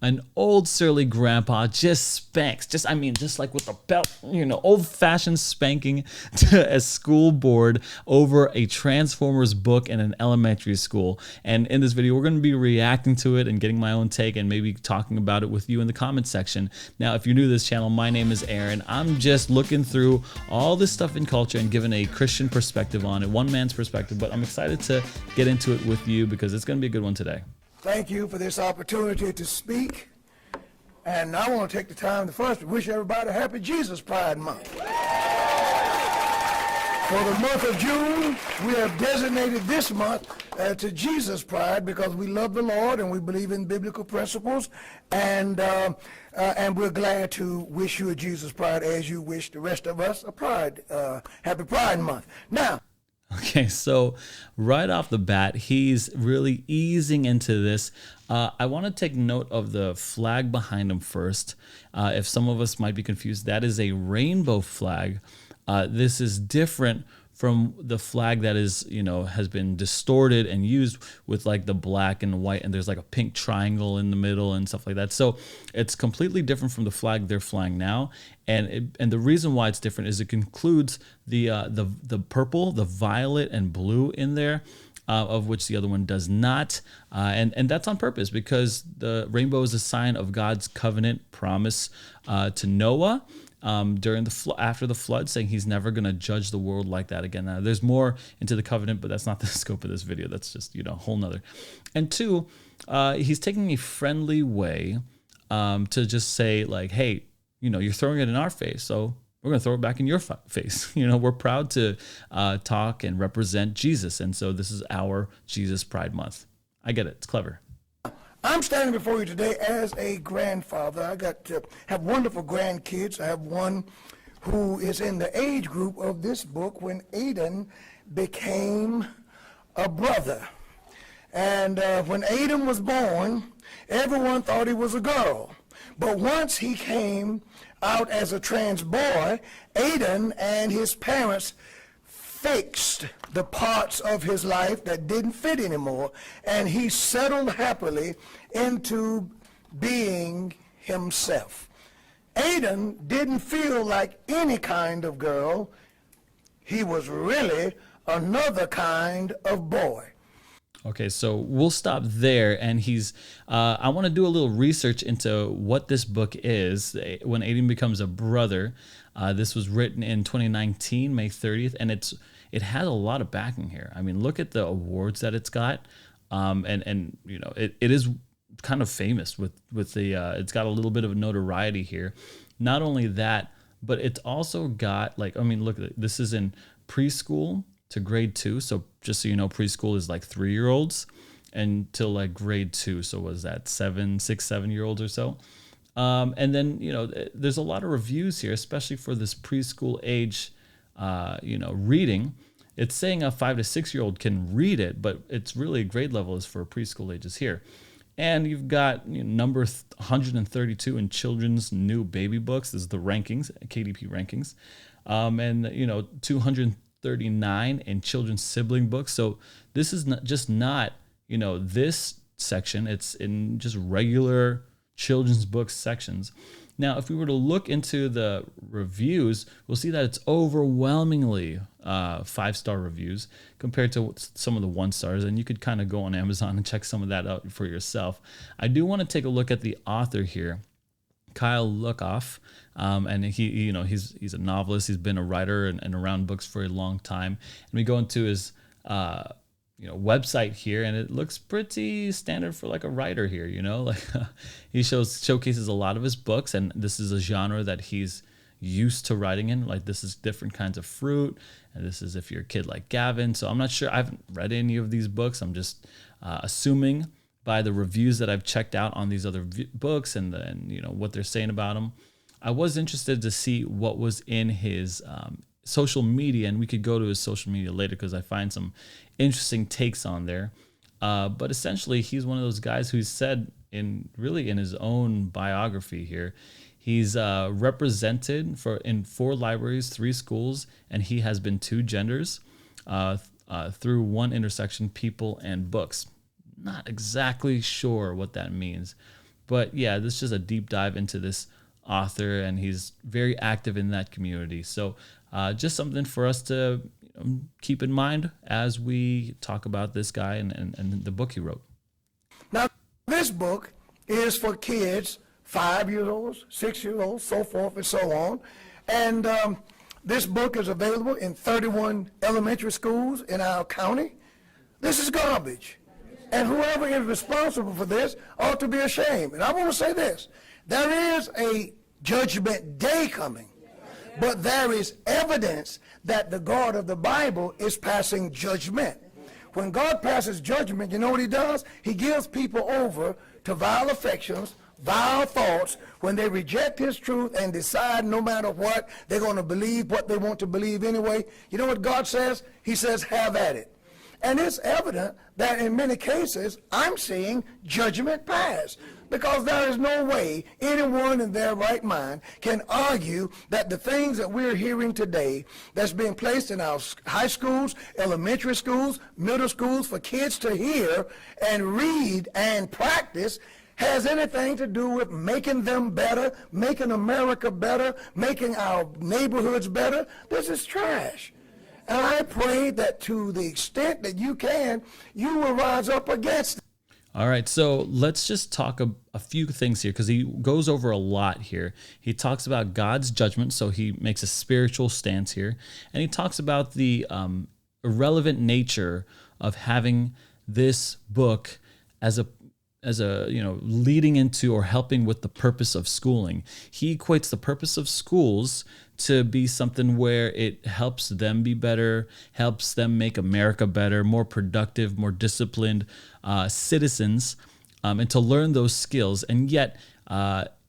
An old surly grandpa just spanks, just like with a belt, old-fashioned spanking to a school board over a Transformers book in an elementary school. And in this video, we're going to be reacting to it and getting my own take and maybe talking about it with you in the comment section. Now, if you're new to this channel, my name is Aaron. I'm just looking through all this stuff in culture and giving a Christian perspective on it, one man's perspective, but I'm excited to get into it with you because it's going to be a good one today. Thank you for this opportunity to speak. And I want to take the time to first wish everybody a happy Jesus Pride Month. For the month of June, we have designated this month to Jesus Pride because we love the Lord and we believe in biblical principles. And we're glad to wish you a Jesus Pride as you wish the rest of us a Pride, happy Pride Month. Now, okay, so right off the bat, he's really easing into this. I want to take note of the flag behind him first. If some of us might be confused, that is a rainbow flag. This is different from the flag that is, has been distorted and used with like the black and white, and there's like a pink triangle in the middle and stuff like that. So it's completely different from the flag they're flying now. And the reason why it's different is it includes the purple, the violet, and blue in there, of which the other one does not. And that's on purpose because the rainbow is a sign of God's covenant promise to Noah during after the flood, saying he's never going to judge the world like that again. Now, there's more into the covenant, but that's not the scope of this video. That's just, a whole nother. And two, he's taking a friendly way to just say like, hey, you're throwing it in our face, so we're going to throw it back in your face. We're proud to talk and represent Jesus. And so this is our Jesus Pride Month. I get it. It's clever. I'm standing before you today as a grandfather. I got to have wonderful grandkids. I have one who is in the age group of this book when Aiden became a brother. And when Aiden was born, everyone thought he was a girl. But once he came out as a trans boy, Aiden and his parents fixed the parts of his life that didn't fit anymore, and he settled happily into being himself. Aiden didn't feel like any kind of girl. He was really another kind of boy. Okay, so we'll stop there, and I want to do a little research into what this book is, When Aiden Becomes a Brother. This was written in 2019, May 30th, and it has a lot of backing here. I mean, look at the awards that it's got, and it is kind of famous with the, it's got a little bit of notoriety here. Not only that, but it's also got look at it. This is in preschool to grade 2. So just so you know, preschool is like 3-year-olds until like grade 2. So was that 7-year-olds or so? And then, there's a lot of reviews here, especially for this preschool age, reading. It's saying a 5 to 6-year-old can read it, but it's really grade level is for preschool ages here. And you've got number 132 in children's new baby books. This is the rankings, KDP rankings. And 239 in children's sibling books. So this is not this section. It's in just regular children's books sections. Now, if we were to look into the reviews, we'll see that it's overwhelmingly 5-star reviews compared to some of the 1-stars, and you could kind of go on Amazon and check some of that out for yourself. I do want to take a look at the author here, Kyle Lookoff, and he's a novelist. He's been a writer and around books for a long time. And we go into his website here, and it looks pretty standard for like a writer here. He showcases a lot of his books, and this is a genre that he's used to writing in. Like, this is different kinds of fruit, and this is if you're a kid like Gavin. So I'm not sure. I haven't read any of these books. I'm just assuming by the reviews that I've checked out on these other books and what they're saying about them. I was interested to see what was in his social media, and we could go to his social media later because I find some interesting takes on there. But essentially, he's one of those guys who's said in his own biography here, he's represented in 4 libraries, 3 schools, and he has been 2 genders through 1 intersection, people and books. Not exactly sure what that means, But yeah, this is just a deep dive into this author, and he's very active in that community. So just something for us to keep in mind as we talk about this guy and the book he wrote. Now, this book is for kids 5 years old, 6 years old, so forth and so on. And this book is available in 31 elementary schools in our county. This is garbage. And whoever is responsible for this ought to be ashamed. And I want to say this. There is a judgment day coming, but there is evidence that the God of the Bible is passing judgment. When God passes judgment, you know what he does? He gives people over to vile affections, vile thoughts. When they reject his truth and decide no matter what, they're going to believe what they want to believe anyway. You know what God says? He says, have at it. And it's evident that in many cases, I'm seeing judgment pass, because there is no way anyone in their right mind can argue that the things that we're hearing today that's being placed in our high schools, elementary schools, middle schools for kids to hear and read and practice has anything to do with making them better, making America better, making our neighborhoods better. This is trash. And I pray that to the extent that you can, you will rise up against it. All right, so let's just talk a few things here, because he goes over a lot here. He talks about God's judgment, so he makes a spiritual stance here. And he talks about the irrelevant nature of having this book as a leading into or helping with the purpose of schooling. He equates the purpose of schools to be something where it helps them be better, helps them make America better, more productive, more disciplined citizens, and to learn those skills. And yet,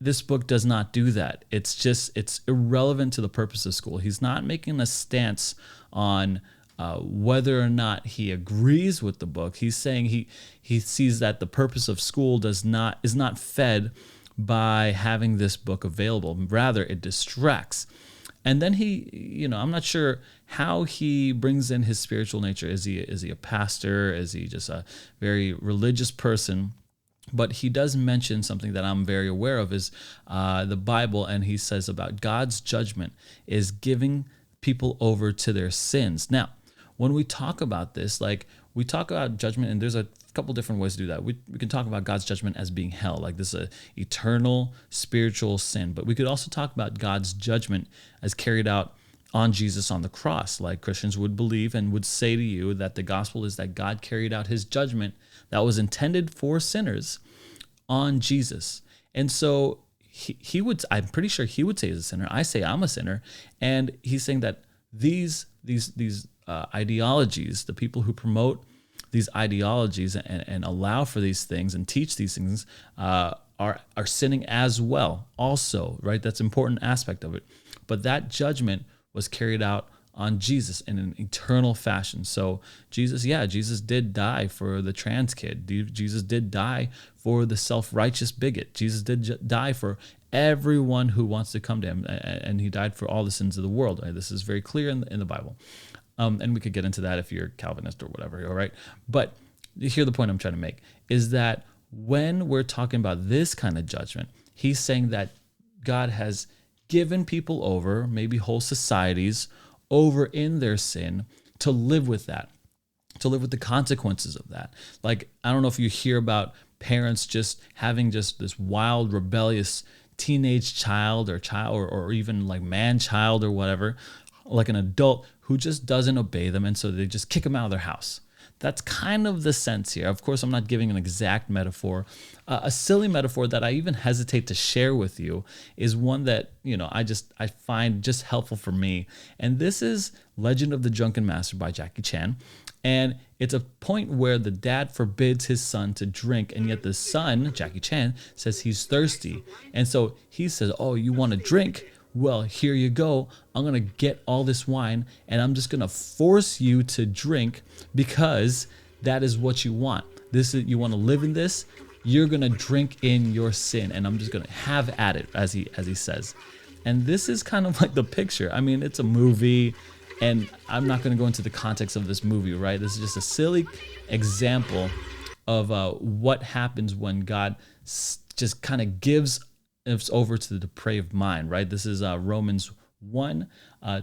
this book does not do that. It's irrelevant to the purpose of school. He's not making a stance on whether or not he agrees with the book. He's saying he sees that the purpose of school is not fed by having this book available. Rather, it distracts. And then I'm not sure how he brings in his spiritual nature. Is he a pastor? Is he just a very religious person? But he does mention something that I'm very aware of is the Bible, and he says about God's judgment is giving people over to their sins. Now, when we talk about this, like we talk about judgment, and there's a couple different ways to do that. We can talk about God's judgment as being hell, like this is an eternal spiritual sin. But we could also talk about God's judgment as carried out on Jesus on the cross, like Christians would believe and would say to you that the gospel is that God carried out his judgment that was intended for sinners on Jesus. And so I'm pretty sure he would say he's a sinner. I say I'm a sinner. And he's saying that these ideologies, the people who promote these ideologies and allow for these things and teach these things are sinning as well also, right? That's an important aspect of it. But that judgment was carried out on Jesus in an eternal fashion. So Jesus did die for the trans kid. Jesus did die for the self-righteous bigot. Jesus did die for everyone who wants to come to him, and he died for all the sins of the world. Right? This is very clear in the Bible. And we could get into that if you're Calvinist or whatever, all right? But here the point I'm trying to make is that when we're talking about this kind of judgment, he's saying that God has given people over, maybe whole societies, over in their sin to live with that, to live with the consequences of that. Like, I don't know if you hear about parents just having just this wild, rebellious teenage child or even like man-child or whatever, like an adult who just doesn't obey them, and so they just kick them out of their house. That's kind of the sense here. Of course, I'm not giving an exact metaphor. A silly metaphor that I even hesitate to share with you is one that, I find just helpful for me. And this is Legend of the Drunken Master by Jackie Chan. And it's a point where the dad forbids his son to drink, and yet the son, Jackie Chan, says he's thirsty. And so he says, "Oh, you want to drink? Well, here you go. I'm going to get all this wine, and I'm just going to force you to drink because that is what you want. You want to live in this. You're going to drink in your sin, and I'm just going to have at it," as he says. And this is kind of like the picture. I mean, it's a movie, and I'm not going to go into the context of this movie, right? This is just a silly example of what happens when God just kind of gives us over to the depraved mind, right? This is Romans 1,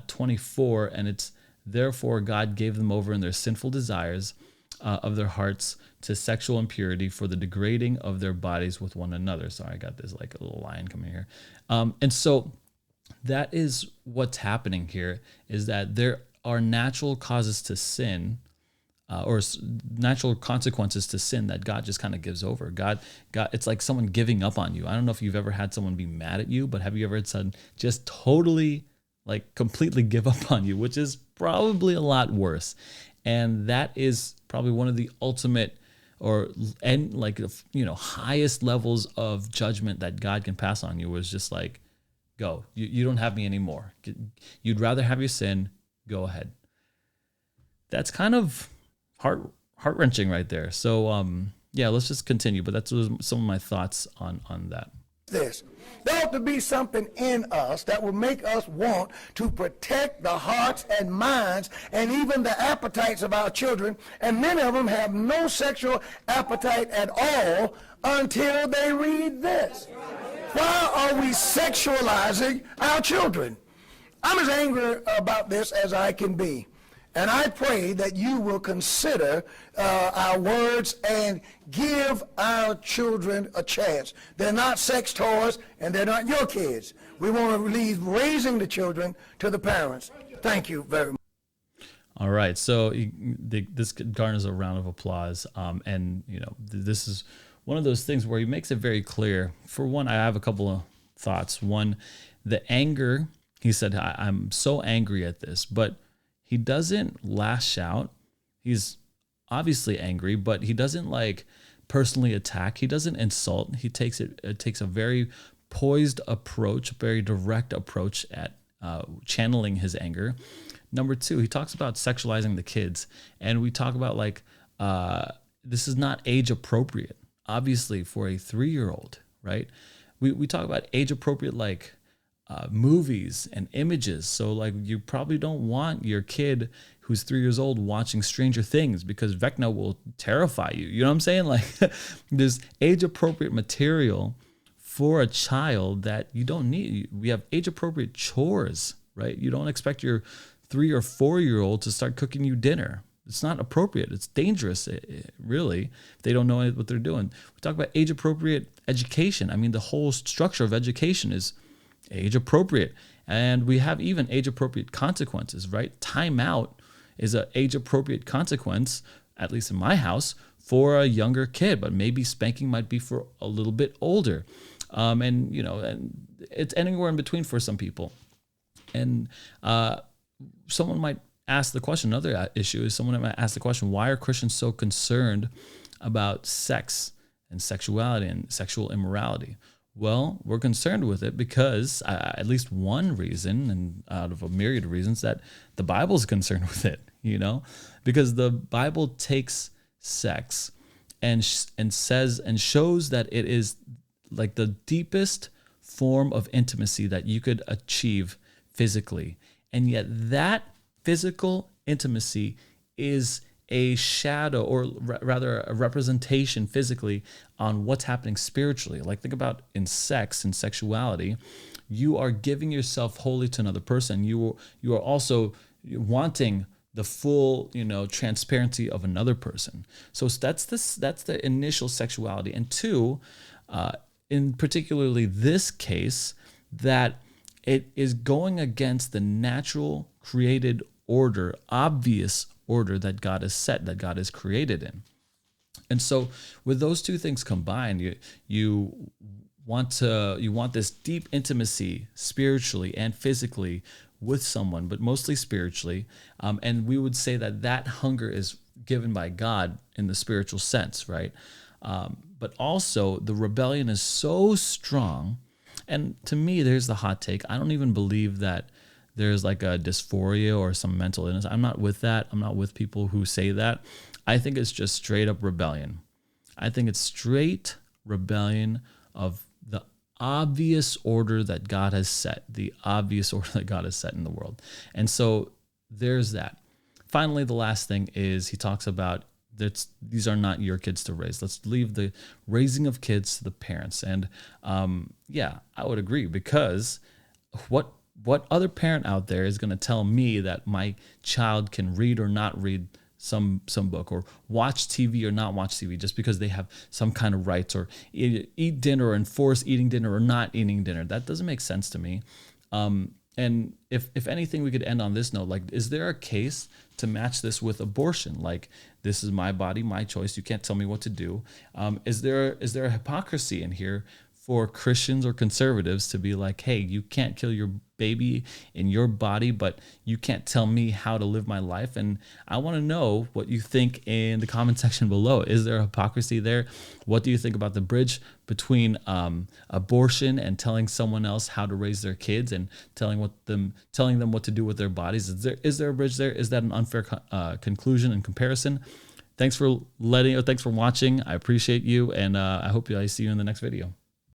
24, and it's, therefore God gave them over in their sinful desires of their hearts to sexual impurity for the degrading of their bodies with one another. Sorry, I got this like a little line coming here. And so that is what's happening here, is that there are natural causes to sin, natural consequences to sin that God just kind of gives over. God, it's like someone giving up on you. I don't know if you've ever had someone be mad at you, but have you ever had someone just totally, like, completely give up on you, which is probably a lot worse. And that is probably one of the ultimate highest levels of judgment that God can pass on you, was just like, go, you don't have me anymore. You'd rather have your sin, go ahead. That's kind of heart-wrenching right there. So let's just continue. But that's some of my thoughts on that. This. There ought to be something in us that will make us want to protect the hearts and minds and even the appetites of our children. And many of them have no sexual appetite at all until they read this. Why are we sexualizing our children? I'm as angry about this as I can be. And I pray that you will consider our words and give our children a chance. They're not sex toys, and they're not your kids. We want to leave raising the children to the parents. Thank you very much. All right, so this garners a round of applause. And this is one of those things where he makes it very clear. For one, I have a couple of thoughts. One, the anger. He said, "I'm so angry at this," but he doesn't lash out. He's obviously angry, but he doesn't like personally attack. He doesn't insult. He takes a very poised approach, very direct approach at channeling his anger. Number two, he talks about sexualizing the kids, and we talk about this is not age appropriate, obviously, for a 3-year-old, right? We talk about age appropriate movies and images. So you probably don't want your kid who's 3 years old watching Stranger Things, because Vecna will terrify you. You know what I'm saying? There's age appropriate material for a child that you don't need. We have age appropriate chores, right? You don't expect your 3 or 4-year-old to start cooking you dinner. It's not appropriate. It's dangerous, really, if they don't know what they're doing. We talk about age appropriate education. I mean, the whole structure of education is age appropriate. And we have even age appropriate consequences, right? Timeout is an age appropriate consequence, at least in my house, for a younger kid, but maybe spanking might be for a little bit older. And it's anywhere in between for some people. And someone might ask the question, another issue is someone might ask the question, why are Christians so concerned about sex and sexuality and sexual immorality? Well, we're concerned with it because at least one reason, and out of a myriad of reasons, that the Bible's concerned with it, because the Bible takes sex and says and shows that it is like the deepest form of intimacy that you could achieve physically. And yet that physical intimacy is a shadow, or rather a representation physically on what's happening spiritually. Think about in sex and sexuality, you are giving yourself wholly to another person. You are also wanting the full, transparency of another person. So that's the initial sexuality. And two, in particularly this case, that it is going against the natural created order, obvious order that God has set, that God has created in. And so with those two things combined, you want this deep intimacy spiritually and physically with someone, but mostly spiritually. And we would say that hunger is given by God in the spiritual sense, right? But also the rebellion is so strong. And to me, there's the hot take. I don't even believe that there's a dysphoria or some mental illness. I'm not with that. I'm not with people who say that. I think it's just straight up rebellion. I think it's straight rebellion of the obvious order that God has set, the obvious order that God has set in the world. And so there's that. Finally, the last thing is he talks about these are not your kids to raise. Let's leave the raising of kids to the parents. And yeah, I would agree, because what other parent out there is going to tell me that my child can read or not read some book, or watch TV or not watch TV, just because they have some kind of rights, or eat dinner or enforce eating dinner or not eating dinner? That doesn't make sense to me. And if anything, we could end on this note. Like, is there a case to match this with abortion? Like, this is my body, my choice. You can't tell me what to do. Is there a hypocrisy in here for Christians or conservatives to be like, hey, you can't kill your baby in your body, but you can't tell me how to live my life? And I want to know what you think in the comment section below. Is there a hypocrisy there? What do you think about the bridge between abortion and telling someone else how to raise their kids, and telling them what to do with their bodies? Is there a bridge there? Is that an unfair conclusion and comparison? Thanks for watching. I appreciate you, and I hope I see you in the next video.